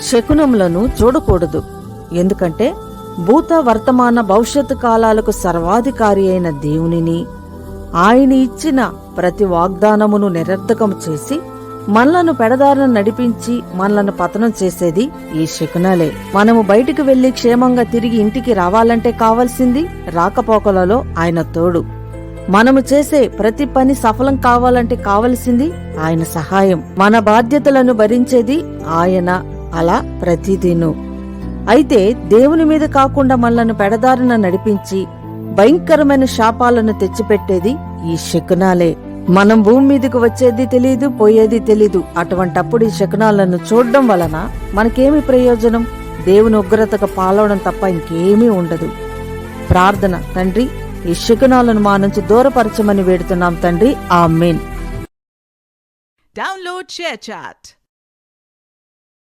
శకునములను చూడకూడదు. ఎందుకంటే భూత వర్తమాన భవిష్యత్తు కాలాలకు సర్వాధికారి అయిన దేవునిని, ఆయన ఇచ్చిన ప్రతి వాగ్దానమును నిరర్ధకం చేసి మనలను పెడదారిన నడిపించి మనలను పతనం చేసేది ఈ శకునాలే. మనము బయటికి వెళ్లి క్షేమంగా తిరిగి ఇంటికి రావాలంటే కావలసింది రాకపోకలలో ఆయన తోడు. మనము చేసే ప్రతి పని సఫలం కావాలంటే కావలసింది ఆయన సహాయం. మన బాధ్యతలను భరించేది ఆయన. అలా ప్రతిదిను. అయితే దేవుని మీద కాకుండా మనలను పెడదారిన నడిపించి భయంకరమైన శాపాలను తెచ్చిపెట్టేది ఈ శకునాలే. మనం భూమి మీదకు వచ్చేది తెలీదు, పోయేది తెలీదు. అటువంటప్పుడు ఈ శకునాలను చూడడం వలన మనకేమి ప్రయోజనం? దేవుని ఉగ్రతకు పాలవడం తప్ప ఇంకేమీ ఉండదు. ప్రార్థన. తండ్రి, ఈ శకునాలను మా నుంచి దూరపరచమని వేడుతున్నాం తండ్రి. ఆమేన్. Download ShareChat.